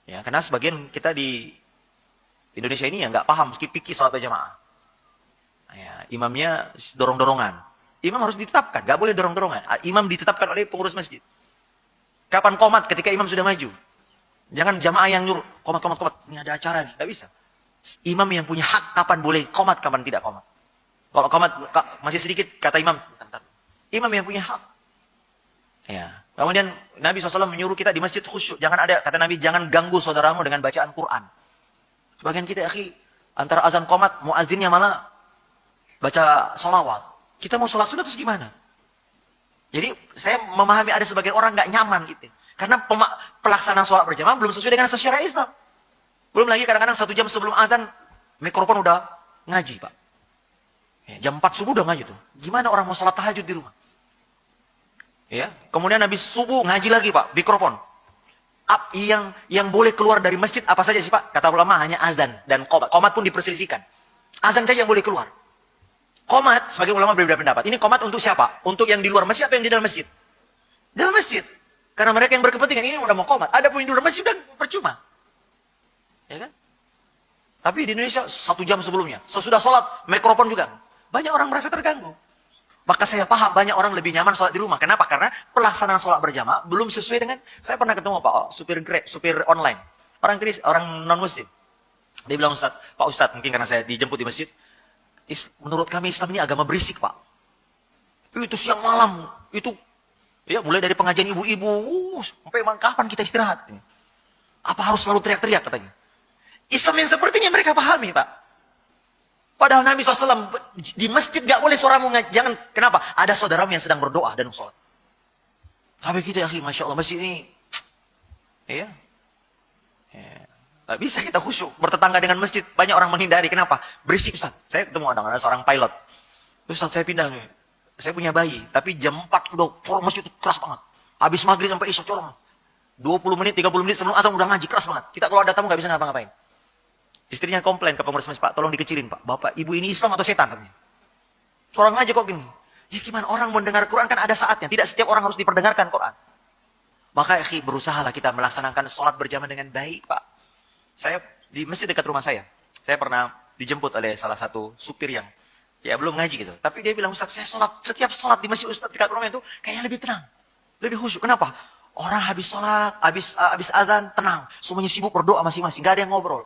Ya, karena sebagian kita di Indonesia ini ya nggak paham, meski pikir sholat berjamaah. Ya, imamnya dorong-dorongan. Imam harus ditetapkan, nggak boleh dorong-dorongan. Imam ditetapkan oleh pengurus masjid. Kapan komat? Ketika imam sudah maju. Jangan jamaah yang nyuruh, komat, komat, komat. Ini ada acara nih, nggak bisa. Imam yang punya hak kapan boleh komat, kapan tidak komat. Kalau komat masih sedikit, kata imam, imam yang punya hak. Ya. Kemudian Nabi SAW menyuruh kita di masjid khusyuk. Jangan ada, kata Nabi, jangan ganggu saudaramu dengan bacaan Quran. Sebagian kita, akhi, antara azan komat, muazzinnya malah baca sholawat. Kita mau sholat sudah terus gimana? Jadi saya memahami ada sebagian orang nggak nyaman gitu. Karena pelaksanaan sholat berjamaah belum sesuai dengan syariat Islam. Belum lagi kadang-kadang 1 jam sebelum azan, mikrofon udah ngaji, Pak. Ya, jam 4 subuh udah ngaji tuh. Gimana orang mau sholat tahajud di rumah? Ya, kemudian habis subuh ngaji lagi, Pak, mikrofon. Yang boleh keluar dari masjid apa saja sih, Pak? Kata ulama hanya azan dan qomat. Qomat pun diperselisihkan. Azan saja yang boleh keluar. Qomat, sebagai ulama berbeda pendapat. Ini qomat untuk siapa? Untuk yang di luar masjid atau yang di dalam masjid? Dalam masjid. Karena mereka yang berkepentingan ini udah mau qomat. Ada pun yang di luar masjid dan percuma. Ya kan? Tapi di Indonesia 1 jam sebelumnya. Sesudah sholat, mikrofon juga. Banyak orang merasa terganggu. Maka saya paham banyak orang lebih nyaman sholat di rumah. Kenapa? Karena pelaksanaan sholat berjamaah belum sesuai dengan, saya pernah ketemu Pak, supir Grab, supir online. Orang non-muslim. Dia bilang, Pak Ustadz, mungkin karena saya dijemput di masjid, menurut kami Islam ini agama berisik, Pak. Itu siang malam, itu ya mulai dari pengajian ibu-ibu, sampai kapan kita istirahat? Apa harus selalu teriak-teriak katanya? Islam yang seperti ini mereka pahami, Pak. Padahal Nabi SAW di masjid gak boleh suaramu jangan. Kenapa? Ada saudaramu yang sedang berdoa dan sholat. Tapi kita, akhi, Masya Allah, masjid ini, ya, gak bisa kita khusyuk. Bertetangga dengan masjid, banyak orang menghindari. Kenapa? Berisik, Ustaz. Saya ketemu ada seorang pilot. Ustaz, saya pindah. Saya punya bayi. Tapi jam 4 udah corong masjid itu keras banget. Habis maghrib sampai isya corong. 20 menit, 30 menit sebelum azan udah ngaji. Keras banget. Kita kalau ada tamu gak bisa ngapa-ngapain. Istrinya komplain ke pengurus masjid, Pak, tolong dikecilin, Pak. Bapak, ibu ini Islam atau setan? Katanya. Corong aja kok gini. Ya gimana? Orang mendengar Quran kan ada saatnya. Tidak setiap orang harus diperdengarkan Quran. Maka, akhi, berusahalah kita melaksanakan sholat berjamaah dengan baik, Pak. Saya di masjid dekat rumah saya pernah dijemput oleh salah satu supir yang ya belum ngaji gitu. Tapi dia bilang, Ustaz, saya setiap sholat di masjid Ustaz dekat rumah itu kayaknya lebih tenang, lebih khusyuk. Kenapa? Orang habis sholat, habis azan, tenang. Semuanya sibuk berdoa masing-masing, gak ada yang ngobrol.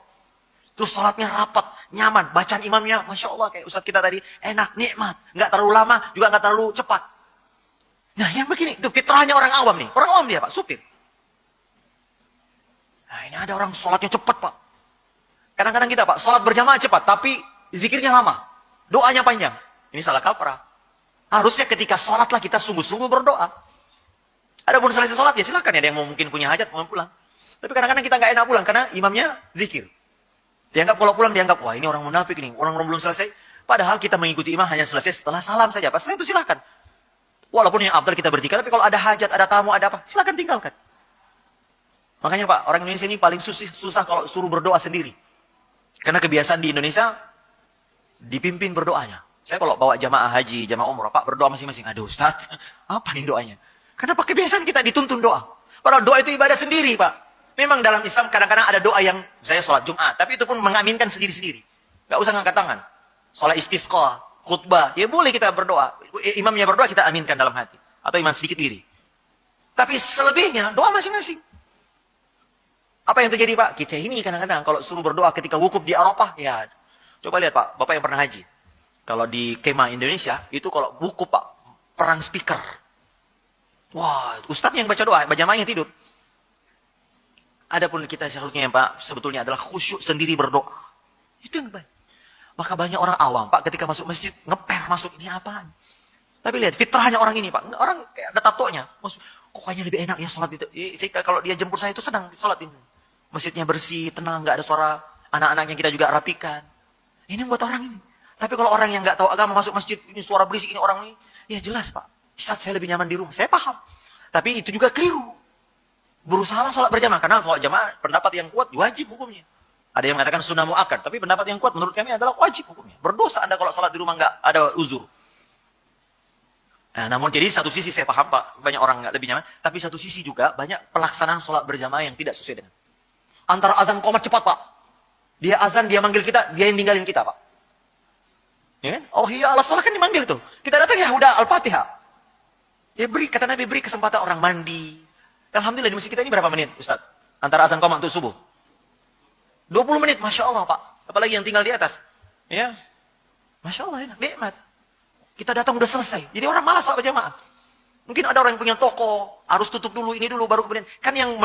Terus sholatnya rapat, nyaman. Bacaan imamnya, Masya Allah, kayak Ustaz kita tadi, enak, nikmat. Nggak terlalu lama, juga nggak terlalu cepat. Nah, yang begini, itu fitrahnya orang awam nih. Orang awam dia, Pak, supir. Nah, ini ada orang sholatnya cepat, Pak. Kadang-kadang kita, Pak, sholat berjamaah cepat, tapi zikirnya lama. Doanya panjang. Ini salah kaprah. Harusnya ketika sholatlah kita sungguh-sungguh berdoa. Adapun selesai sholat, ya silakan ya. Ada yang mungkin punya hajat, mau pulang. Tapi kadang-kadang kita nggak enak pulang, karena imamnya zikir. Dianggap kalau pulang, dianggap, wah ini orang munafik nih. Orang belum selesai. Padahal kita mengikuti imam hanya selesai setelah salam saja. Pas setelah itu silakan. Walaupun yang abdal kita bertiga, tapi kalau ada hajat, ada tamu, ada apa, silakan tinggalkan. Makanya, Pak, orang Indonesia ini paling susah kalau suruh berdoa sendiri. Karena kebiasaan di Indonesia, dipimpin berdoanya. Saya kalau bawa jamaah haji, jamaah umrah, Pak, berdoa masing-masing. Aduh, Ustaz, apa nih doanya? Karena Pak, kebiasaan kita dituntun doa. Padahal doa itu ibadah sendiri, Pak. Memang dalam Islam kadang-kadang ada doa yang, saya sholat Jumat, tapi itu pun mengaminkan sendiri-sendiri. Gak usah ngangkat tangan. Sholat istisqa, khutbah, ya boleh kita berdoa. Imamnya berdoa, kita aminkan dalam hati. Atau imam sedikit diri. Tapi selebihnya, doa masing-masing. Apa yang terjadi, Pak? Kita ini kadang-kadang kalau suruh berdoa ketika wukuf di Arafah, ya coba lihat, Pak, Bapak yang pernah haji. Kalau di kemah Indonesia, itu kalau wukuf, Pak, perang speaker. Wah, ustadznya yang baca doa, jamaahnya tidur. Adapun kita seharusnya, Pak, sebetulnya adalah khusyuk sendiri berdoa. Itu yang baik. Maka banyak orang awam, Pak, ketika masuk masjid, ngeper masuk, ini apaan? Tapi lihat, fitrahnya orang ini, Pak. Orang kayak ada tatonya. Kok kayaknya lebih enak ya sholat itu. Kalau dia jemput saya itu senang sholat ini. Masjidnya bersih, tenang, nggak ada suara anak-anaknya, kita juga rapikan. Ini buat orang ini. Tapi kalau orang yang nggak tahu agama masuk masjid, ini suara berisik, ini orang ini, ya jelas, Pak. Saat saya lebih nyaman di rumah, saya paham. Tapi itu juga keliru. Berusaha sholat berjamaah, karena kalau jamaah pendapat yang kuat wajib hukumnya. Ada yang mengatakan sunnah muakkad, tapi pendapat yang kuat menurut kami adalah wajib hukumnya. Berdosa Anda kalau sholat di rumah nggak ada uzur. Nah, namun jadi satu sisi saya paham, Pak, banyak orang nggak lebih nyaman, tapi satu sisi juga banyak pelaksanaan sholat berjamaah yang tidak sesuai dengan. Antara azan qomat cepat, Pak. Dia azan, dia manggil kita, dia yang ninggalin kita, Pak. Ya kan? Oh iya, Allah salah kan dimanggil tuh. Kita datang ya udah Al-Fatihah. Ya beri, kata Nabi, beri kesempatan orang mandi. Alhamdulillah di masjid kita ini berapa menit, Ustaz? Antara azan qomat untuk subuh. 20 menit, Masya Allah, Pak. Apalagi yang tinggal di atas. Ya, Masya Allah, enak, nikmat. Kita datang udah selesai. Jadi orang malas, Pak, berjamaah. Mungkin ada orang yang punya toko, harus tutup dulu, ini dulu, baru kemudian. Kan yang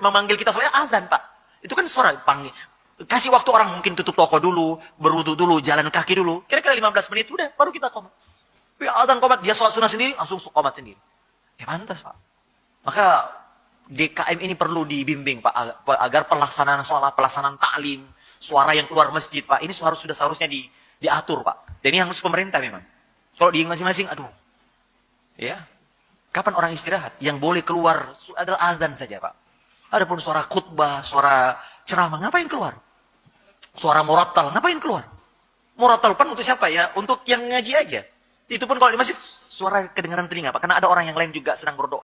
memanggil kita soalnya azan, Pak. Itu kan suara panggil. Kasih waktu orang mungkin tutup toko dulu, berwudu dulu, jalan kaki dulu. Kira-kira 15 menit, udah, baru kita qomat. Tapi azan qomat, dia sholat sunnah sendiri, langsung qomat sendiri. Ya pantas, Pak. Maka DKM ini perlu dibimbing, Pak, agar pelaksanaan sholat, pelaksanaan ta'lim, suara yang keluar masjid, Pak, ini sudah seharusnya diatur, Pak. Dan ini harus pemerintah memang. Kalau di masing-masing, aduh, ya. Kapan orang istirahat? Yang boleh keluar adalah azan saja, Pak. Adapun suara khutbah, suara ceramah, ngapain keluar? Suara murattal, ngapain keluar? Murattal kan untuk siapa ya? Untuk yang ngaji aja. Itu pun kalau di masjid, suara kedengaran telinga, Pak. Karena ada orang yang lain juga sedang berdoa.